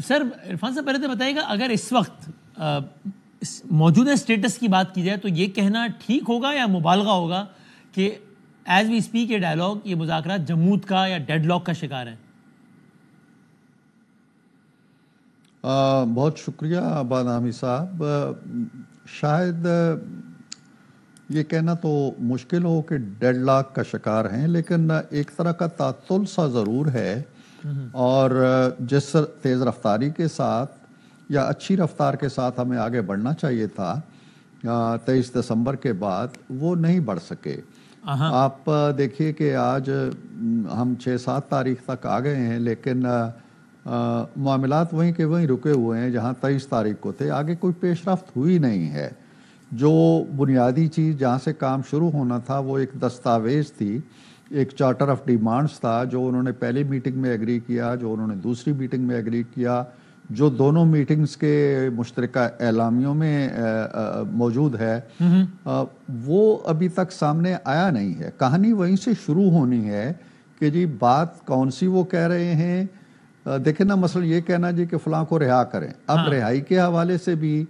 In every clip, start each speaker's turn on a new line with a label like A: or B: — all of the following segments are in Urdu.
A: سر عرفان صاحب پہلے تو بتائیے گا اگر اس وقت موجودہ اسٹیٹس کی بات کی جائے تو یہ کہنا ٹھیک ہوگا یا مبالغہ ہوگا کہ ایز وی اسپیک یہ ڈائلاگ یہ مذاکرات جمود کا یا ڈیڈ لاک کا شکار ہیں؟
B: بہت شکریہ بادامی صاحب. شاید یہ کہنا تو مشکل ہو کہ ڈیڈ لاک کا شکار ہیں، لیکن ایک طرح کا تعطل سا ضرور ہے، اور جس تیز رفتاری کے ساتھ یا اچھی رفتار کے ساتھ ہمیں آگے بڑھنا چاہیے تھا 23 دسمبر کے بعد، وہ نہیں بڑھ سکے. آپ دیکھیے کہ آج ہم 6-7 تاریخ تک آ گئے ہیں، لیکن معاملات وہیں کے وہیں رکے ہوئے ہیں جہاں 23 تاریخ کو تھے. آگے کوئی پیش رفت ہوئی نہیں ہے. جو بنیادی چیز جہاں سے کام شروع ہونا تھا وہ ایک دستاویز تھی، ایک چارٹر آف ڈیمانڈز تھا، جو انہوں نے پہلی میٹنگ میں ایگری کیا، جو انہوں نے دوسری میٹنگ میں ایگری کیا، جو دونوں میٹنگز کے مشترکہ اعلامیوں میں موجود ہے، وہ ابھی تک سامنے آیا نہیں ہے. کہانی وہیں سے شروع ہونی ہے کہ جی بات کون سی وہ کہہ رہے ہیں. دیکھیں نا، مثلا یہ کہنا جی کہ فلاں کو رہا کریں، اب رہائی کے حوالے سے بھی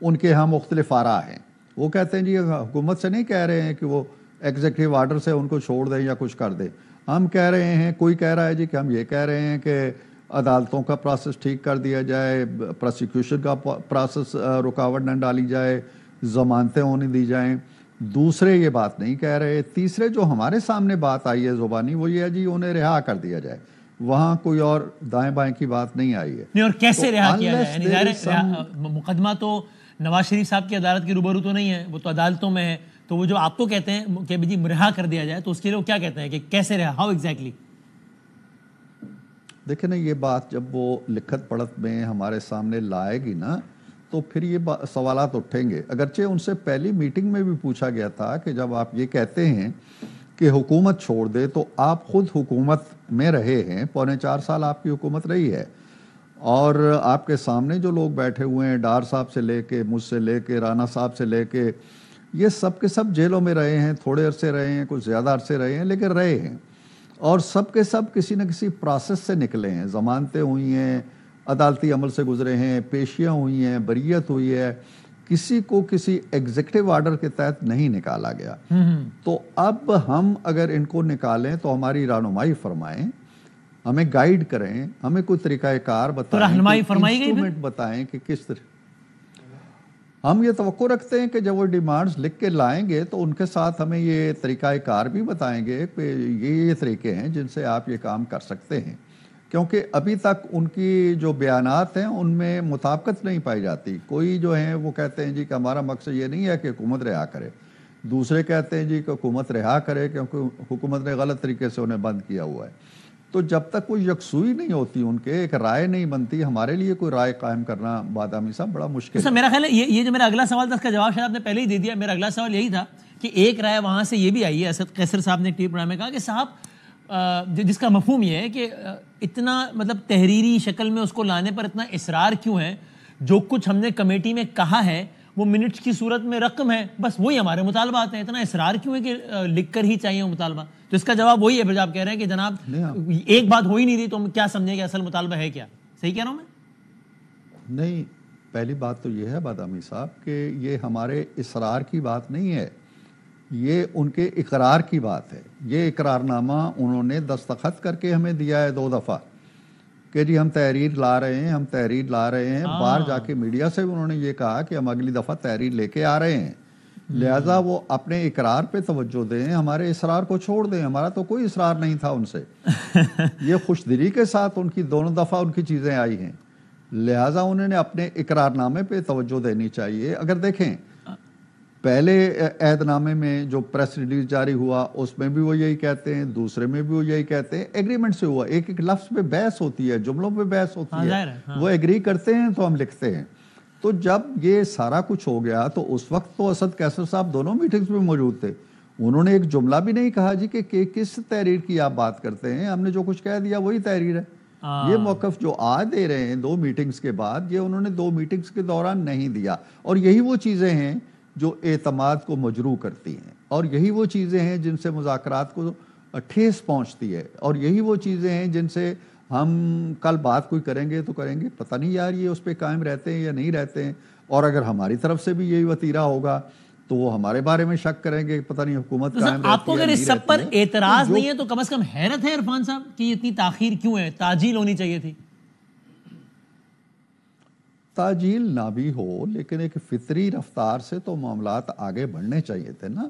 B: ان کے ہاں مختلف آراء ہیں. وہ کہتے ہیں جی حکومت سے نہیں کہہ رہے ہیں کہ وہ ایگزیکٹو آرڈر سے ان کو چھوڑ دیں یا کچھ کر دیں. ہم کہہ رہے ہیں، کوئی کہہ رہا ہے جی کہ ہم یہ کہہ رہے ہیں کہ عدالتوں کا پروسیس ٹھیک کر دیا جائے، پروسیکیوشن کا پروسیس رکاوٹ نہ ڈالی جائے، ضمانتیں ہونے دی جائیں. دوسرے یہ بات نہیں کہہ رہے. تیسرے جو ہمارے سامنے بات آئی ہے زبانی، وہ یہ ہے جی انہیں رہا کر دیا جائے. وہاں کوئی اور دائیں بائیں کی بات نہیں آئی ہے.
A: نہیں، اور کیسے رہا کیا جائے؟ مقدمہ تو نواز شریف صاحب کی عدالت کی روبرو تو نہیں ہے، وہ تو عدالتوں میں ہے. تو وہ جو آپ کو کہتے ہیں کہ جی رہا کر دیا جائے، تو اس کے لیے وہ کیا کہتے ہیں کہ کیسے رہا، ہاؤ ایگزیکٹلی؟
B: دیکھیں نا، یہ بات جب وہ لکھت پڑھت میں ہمارے سامنے لائے گی نا، تو پھر یہ سوالات اٹھیں گے. اگرچہ ان سے پہلی میٹنگ میں بھی پوچھا گیا تھا کہ جب آپ یہ کہتے ہیں کہ حکومت چھوڑ دے، تو آپ خود حکومت میں رہے ہیں، 4.25 سال آپ کی حکومت رہی ہے، اور آپ کے سامنے جو لوگ بیٹھے ہوئے ہیں، ڈار صاحب سے لے کے، مجھ سے لے کے، رانا صاحب سے لے کے، یہ سب کے سب جیلوں میں رہے ہیں. تھوڑے عرصے رہے ہیں، کچھ زیادہ عرصے رہے ہیں، لیکن رہے ہیں. اور سب کے سب کسی نہ کسی پروسیس سے نکلے ہیں. ضمانتیں ہوئی ہیں، عدالتی عمل سے گزرے ہیں، پیشیاں ہوئی ہیں، بریت ہوئی ہے. کسی کو کسی ایگزیکٹو آرڈر کے تحت نہیں نکالا گیا. تو اب ہم اگر ان کو نکالیں تو ہماری رہنمائی فرمائیں، ہمیں گائیڈ کریں، ہمیں کوئی طریقہ کار بتائیں، انسٹرومنٹ بتائیں کہ کس طرح. ہم یہ توقع رکھتے ہیں کہ جب وہ ڈیمانڈز لکھ کے لائیں گے تو ان کے ساتھ ہمیں یہ طریقہ کار بھی بتائیں گے کہ یہ طریقے ہیں جن سے آپ یہ کام کر سکتے ہیں. کیونکہ ابھی تک ان کی جو بیانات ہیں ان میں مطابقت نہیں پائی جاتی. کوئی جو ہیں وہ کہتے ہیں جی کہ ہمارا مقصد یہ نہیں ہے کہ حکومت رہا کرے، دوسرے کہتے ہیں جی کہ حکومت رہا کرے کیونکہ حکومت نے غلط طریقے سے انہیں بند کیا ہوا ہے. تو جب تک کوئی یکسوئی نہیں ہوتی ان کے، ایک رائے نہیں بنتی، ہمارے لیے کوئی رائے قائم کرنا بادامی صاحب بڑا مشکل ہے.
A: میرا خیال ہے یہ جو میرا اگلا سوال تھا اس کا جواب شاید آپ نے پہلے ہی دے دیا. میرا اگلا سوال یہی تھا کہ ایک رائے وہاں سے یہ بھی آئی ہے، اسد قیصر صاحب نے ایک ٹی وی پروگرام میں کہا کہ صاحب جس کا مفہوم یہ ہے کہ اتنا مطلب تحریری شکل میں اس کو لانے پر اتنا اصرار کیوں ہے؟ جو کچھ ہم نے کمیٹی میں کہا ہے وہ منٹس کی صورت میں رقم ہے، بس وہی ہمارے مطالبات ہیں. اتنا اصرار کیوں ہے کہ لکھ کر ہی چاہیے وہ مطالبہ؟ تو اس کا جواب وہی ہے پھر آپ کہہ رہے ہیں کہ جناب ایک بات ہو ہی نہیں رہی تو ہم کیا سمجھیں کہ اصل مطالبہ ہے کیا؟ صحیح کہہ رہا ہوں میں؟
B: نہیں، پہلی بات تو یہ ہے بادامی صاحب کہ یہ ہمارے اصرار کی بات نہیں ہے، یہ ان کے اقرار کی بات ہے. یہ اقرار نامہ انہوں نے دستخط کر کے ہمیں دیا ہے 2 دفعہ کہ جی ہم تحریر لا رہے ہیں، ہم تحریر لا رہے ہیں. باہر جا کے میڈیا سے انہوں نے یہ کہا کہ ہم اگلی دفعہ تحریر لے کے آ رہے ہیں. لہٰذا وہ اپنے اقرار پہ توجہ دیں، ہمارے اصرار کو چھوڑ دیں. ہمارا تو کوئی اصرار نہیں تھا ان سے. یہ خوش دلی کے ساتھ ان کی 2 دفعہ ان کی چیزیں آئی ہیں، لہٰذا انہوں نے اپنے اقرار نامے پہ توجہ دینی چاہیے. اگر دیکھیں پہلے عہد نامے میں جو پریس ریلیز جاری ہوا اس میں بھی وہ یہی کہتے ہیں، دوسرے میں بھی وہ یہی کہتے ہیں. ایگریمنٹ سے ہوا، ایک ایک لفظ پہ بحث ہوتی ہے، جملوں پہ بحث ہوتی ہے. وہ ایگری کرتے ہیں تو ہم لکھتے ہیں. تو جب یہ سارا کچھ ہو گیا تو اس وقت تو اسد قیصر صاحب دونوں میٹنگز میں موجود تھے. انہوں نے ایک جملہ بھی نہیں کہا جی کہ کس تحریر کی آپ بات کرتے ہیں، ہم نے جو کچھ کہہ دیا وہی تحریر ہے. یہ موقف جو آج دے رہے ہیں 2 میٹنگز کے بعد، یہ انہوں نے 2 میٹنگز کے دوران نہیں دیا. اور یہی وہ چیزیں ہیں جو اعتماد کو مجروح کرتی ہیں، اور یہی وہ چیزیں ہیں جن سے مذاکرات کو ٹھیس پہنچتی ہے، اور یہی وہ چیزیں ہیں جن سے ہم کل بات کوئی کریں گے تو کریں گے پتہ نہیں یار یہ اس پہ قائم رہتے ہیں یا نہیں رہتے ہیں، اور اگر ہماری طرف سے بھی یہی وتیرہ ہوگا تو وہ ہمارے بارے میں شک کریں گے کہ پتہ نہیں حکومت قائم رہتی ہے
A: آپ کو اگر اس سب پر اعتراض نہیں ہے تو کم از کم حیرت ہے عرفان صاحب کہ یہ اتنی تاخیر کیوں ہے؟ تعجیل ہونی چاہیے تھی۔
B: تعجیل نہ بھی ہو لیکن ایک فطری رفتار سے تو معاملات آگے بڑھنے چاہیے تھے نا۔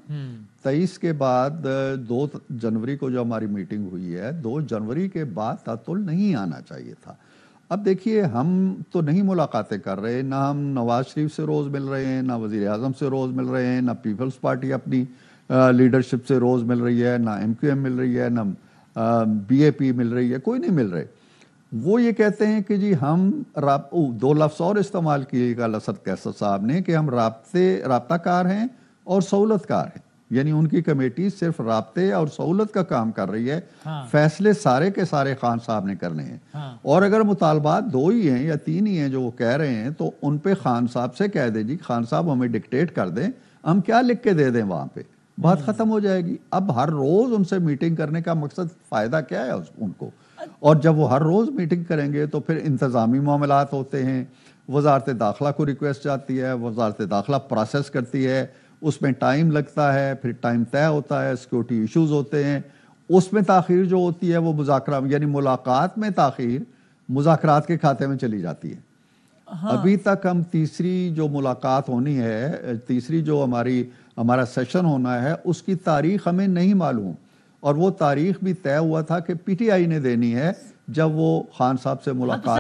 B: 23 کے بعد 2 جنوری کو جو ہماری میٹنگ ہوئی ہے، 2 جنوری کے بعد تعطل نہیں آنا چاہیے تھا۔ اب دیکھیے ہم تو نہیں ملاقاتیں کر رہے، نہ ہم نواز شریف سے روز مل رہے ہیں، نہ وزیر اعظم سے روز مل رہے ہیں، نہ پیپلز پارٹی اپنی لیڈرشپ سے روز مل رہی ہے، نہ MQM مل رہی ہے، نہ BAP مل رہی ہے، کوئی نہیں مل رہے۔ وہ یہ کہتے ہیں کہ جی ہم 2 لفظ اور استعمال کیے گا اسد قیصر صاحب نے کہ ہم رابطہ کار ہیں اور سہولت کار ہیں، یعنی ان کی کمیٹی صرف رابطے اور سہولت کا کام کر رہی ہے، فیصلے سارے کے سارے خان صاحب نے کرنے ہیں، اور اگر مطالبات 2 ہی ہیں یا 3 ہی ہیں جو وہ کہہ رہے ہیں تو ان پہ خان صاحب سے کہہ دیں جی خان صاحب ہمیں ڈکٹیٹ کر دیں، ہم کیا لکھ کے دے دیں وہاں پہ، بات ختم ہو جائے گی۔ اب ہر روز ان سے میٹنگ کرنے کا مقصد فائدہ کیا ہے ان کو؟ اور جب وہ ہر روز میٹنگ کریں گے تو پھر انتظامی معاملات ہوتے ہیں، وزارت داخلہ کو ریکویسٹ جاتی ہے، وزارت داخلہ پروسیس کرتی ہے، اس میں ٹائم لگتا ہے، پھر ٹائم طے ہوتا ہے، سیکورٹی ایشوز ہوتے ہیں، اس میں تاخیر جو ہوتی ہے وہ مذاکرہ یعنی ملاقات میں تاخیر مذاکرات کے کھاتے میں چلی جاتی ہے۔ ابھی تک ہم تیسری جو ملاقات ہونی ہے، تیسری جو ہمارا سیشن ہونا ہے، اس کی تاریخ ہمیں نہیں معلوم، اور وہ تاریخ بھی طے ہوا تھا کہ PTI نے دینی ہے جب وہ خان صاحب سے ملاقات